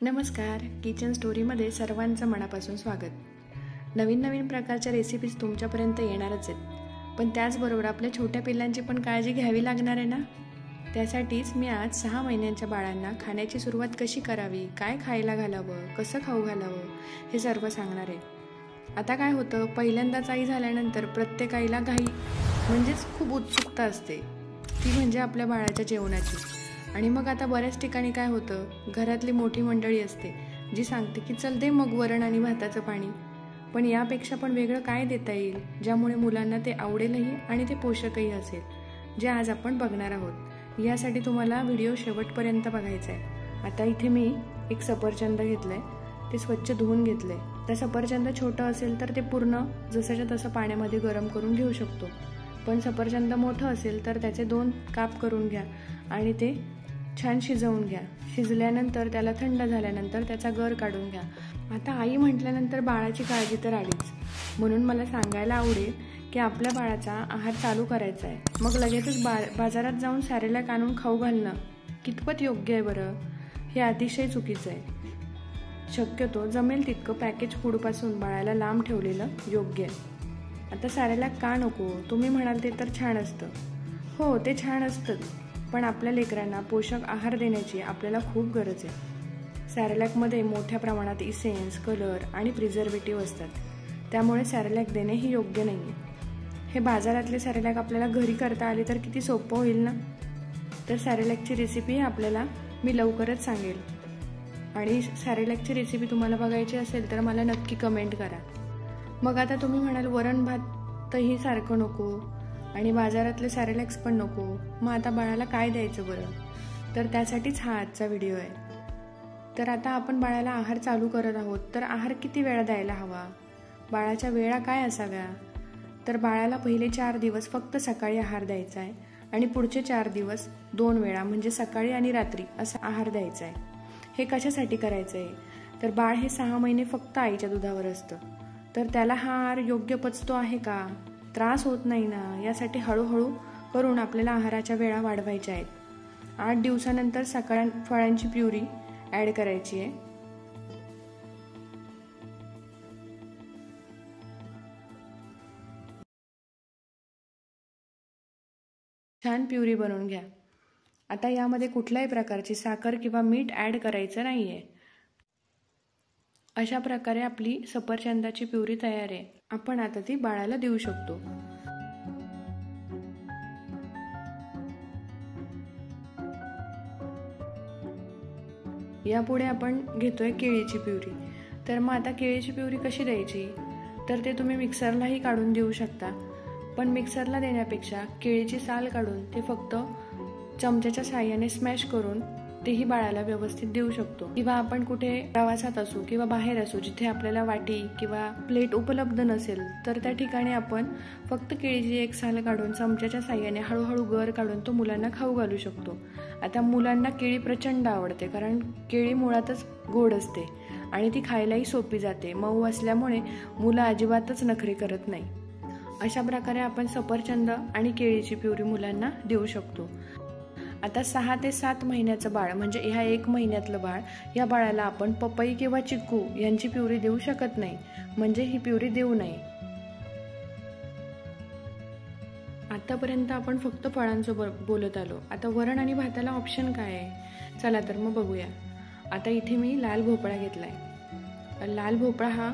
नमस्कार. किचन स्टोरीमध्ये सर्वांचं मनापासून स्वागत. नवीन प्रकारच्या रेसिपीज तुमच्यापर्यंत येणारच आहेत, पण त्याचबरोबर आपल्या छोट्या पिल्लांची पण काळजी घ्यावी लागणार आहे ना. त्यासाठीच मी आज 6 महिन्यांच्या बाळांना खाण्याची सुरुवात कशी करावी, काय खायला घालावं, कसं खाऊ घालावं हे सर्व सांगणार आहे. आता काय होतं, पहिल्यांदाच आई झाल्यानंतर प्रत्येक आईला घाई म्हणजेच खूप उत्सुकता असते, ती म्हणजे आपल्या बाळाच्या जेवणाची. आणि मग आता बऱ्याच ठिकाणी काय होतं, घरातली मोठी मंडळी असते जी सांगते की चल दे मग वरण आणि भाताचं पाणी. पण यापेक्षा पण वेगळं काय देता येईल ज्यामुळे मुलांना ते आवडेलही आणि ते पोषकही असेल, जे आज आपण बघणार आहोत. यासाठी तुम्हाला व्हिडिओ शेवटपर्यंत बघायचा आहे. आता इथे मी एक सफरचंद घेतलं आहे, ते स्वच्छ धुवून घेतलं आहे. तर सफरचंद छोटं असेल तर ते पूर्ण जसंच्या तसं पाण्यामध्ये गरम करून घेऊ शकतो, पण सफरचंद मोठं असेल तर त्याचे 2 काप करून घ्या आणि ते छान शिजवून घ्या. शिजल्यानंतर त्याला थंड झाल्यानंतर त्याचा गर काढून घ्या. आता आई म्हटल्यानंतर बाळाची काळजी तर आलीच, म्हणून मला सांगायला आवडेल की आपल्या बाळाचा आहार चालू करायचा आहे, मग लगेचच बाजारात जाऊन सॅरेलॅक आणून खाऊ घालणं कितपत योग्य आहे बरं? हे अतिशय चुकीचं आहे. शक्यतो जमेल तितकं पॅकेज फूडपासून बाळाला लांब ठेवलेलं योग्य आहे. आता सॅरेलॅक का नको तुम्ही म्हणाल, ते तर छान असतं. हो, ते छान असतंच, पण आपल्या लेकरांना पोषक आहार देण्याची आपल्याला खूप गरज आहे. सॅरेलॅकमध्ये मोठ्या प्रमाणात इसेन्स, कलर आणि प्रिझर्वेटिव्ह असतात, त्यामुळे सॅरेलॅक देणे ही योग्य नाही आहे. हे बाजारातले सॅरेलॅक आपल्याला घरी करता आले तर किती सोपं होईल ना. तर सॅरेलॅकची रेसिपी आपल्याला मी लवकरच सांगेल, आणि सॅरेलॅकची रेसिपी तुम्हाला बघायची असेल तर मला नक्की कमेंट करा. मग आता तुम्ही म्हणाल वरण भातही सारखं नको आणि बाजारातले सॅरेलॅक्स पण नको, मग आता बाळाला काय द्यायचं बरं? तर त्यासाठीच हा आजचा व्हिडिओ आहे. तर आता आपण बाळाला आहार चालू करत आहोत, तर आहार किती वेळा द्यायला हवा, बाळाच्या वेळा काय असाव्या? तर बाळाला पहिले 4 दिवस फक्त सकाळी आहार द्यायचा आहे आणि पुढचे 4 दिवस 2 वेळा म्हणजे सकाळी आणि रात्री असा आहार द्यायचा आहे. हे कशासाठी करायचं आहे, तर बाळ हे 6 महिने फक्त आईच्या दुधावर असतं, तर त्याला हा आहार योग्य पचतो आहे का, त्रास होत नाही ना, यासाठी हळूहळू करून आपल्याला आहाराच्या वेळा वाढवायच्या आहेत. 8 दिवसानंतर सकाळी फळांची प्युरी ॲड करायची आहे. छान प्युरी बनवून घ्या. आता यामध्ये कुठल्याही प्रकारची साखर किंवा मीठ ॲड करायचं नाही आहे. अशा प्रकारे आपली सफरचंदाची प्युरी तयार आहे. आपण आता ती बाळाला देऊ शकतो. यापुढे आपण घेतोय केळीची प्युरी. तर मग आता केळीची प्युरी कशी द्यायची, तर ते तुम्ही मिक्सरलाही काढून देऊ शकता, पण मिक्सरला देण्यापेक्षा केळीची साल काढून ते फक्त चमच्याच्या साहाय्याने स्मॅश करून तेही बाळाला व्यवस्थित देऊ शकतो. किंवा आपण कुठे प्रवासात असू किंवा बाहेर असू, जिथे आपल्याला वाटी किंवा प्लेट उपलब्ध नसेल, तर त्या ठिकाणी आपण फक्त केळीची एक साल काढून चमच्याच्या साहाय्याने हळूहळू गर काढून तो मुलांना खाऊ घालू शकतो. आता मुलांना केळी प्रचंड आवडते, कारण केळी मुळातच गोड असते आणि ती खायलाही सोपी जाते. मऊ असल्यामुळे मुलं अजिबातच नखरे करत नाही. अशा प्रकारे आपण सफरचंद आणि केळीची प्युरी मुलांना देऊ शकतो. आता 6 ते 7 महिन्याचं बाळ म्हणजे ह्या 1 महिन्यातलं बाळ, या बाळाला आपण पपई किंवा चिक्कू यांची प्युरी देऊ शकत नाही, म्हणजे ही प्युरी देऊ नये. आतापर्यंत आपण फक्त फळांचं बोलत आलो. आता वरण आणि भाताला ऑप्शन काय आहे, चला तर मग बघूया. आता इथे मी लाल भोपळा घेतलाय. लाल भोपळा हा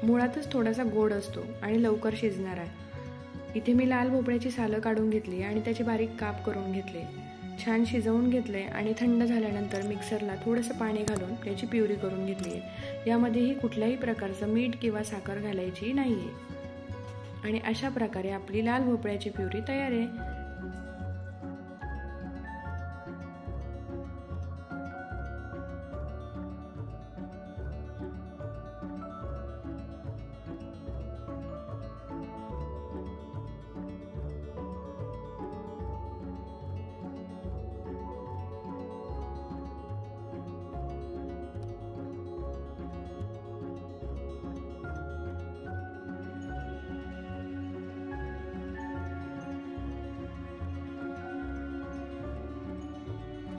मुळातच थोडासा गोड असतो आणि लवकर शिजणार आहे. इथे मी लाल भोपळ्याची सालं काढून घेतली आणि त्याचे बारीक काप करून घेतले. छान शिजवून घेतले आणि थंड झाल्यानंतर मिक्सरला थोडंसं पाणी घालून त्याची प्युरी करून घेतली आहे. यामध्येही कुठल्याही प्रकारचं मीठ किंवा साखर घालायची नाही आहे. आणि अशा प्रकारे आपली लाल भोपळ्याची प्युरी तयार आहे.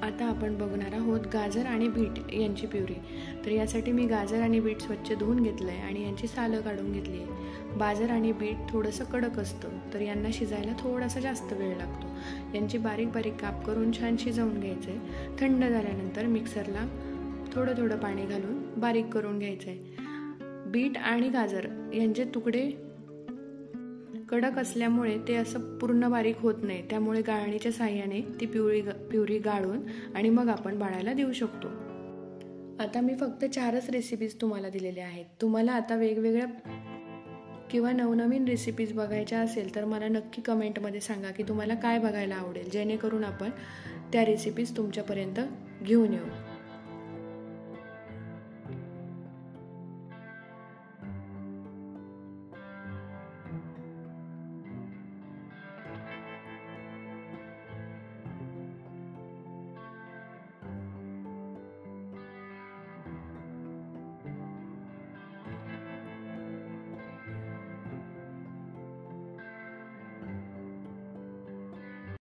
आता आपण बघणार आहोत गाजर आणि बीट यांची प्युरी. तर यासाठी मी गाजर आणि बीट स्वच्छ धुवून घेतलं आहे आणि यांची सालं काढून घेतली आहे. गाजर आणि बीट थोडंसं कडक असतं, तर यांना शिजायला थोडासा जास्त वेळ लागतो. यांची बारीक बारीक काप करून छान शिजवून घ्यायचं आहे. थंड झाल्यानंतर मिक्सरला थोडं थोडं पाणी घालून बारीक करून घ्यायचं आहे. बीट आणि गाजर यांचे तुकडे कडक असल्यामुळे ते असं पूर्ण बारीक होत नाही, त्यामुळे गाळणीच्या साहाय्याने ती प्युरी गाळून आणि मग आपण बाळाला देऊ शकतो. आता मी फक्त 4च रेसिपीज तुम्हाला दिलेल्या आहेत. तुम्हाला आता वेगवेगळ्या किंवा नवनवीन रेसिपीज बघायच्या असेल तर मला नक्की कमेंटमध्ये सांगा की तुम्हाला काय बघायला आवडेल, जेणेकरून आपण त्या रेसिपीज तुमच्यापर्यंत घेऊन येऊ.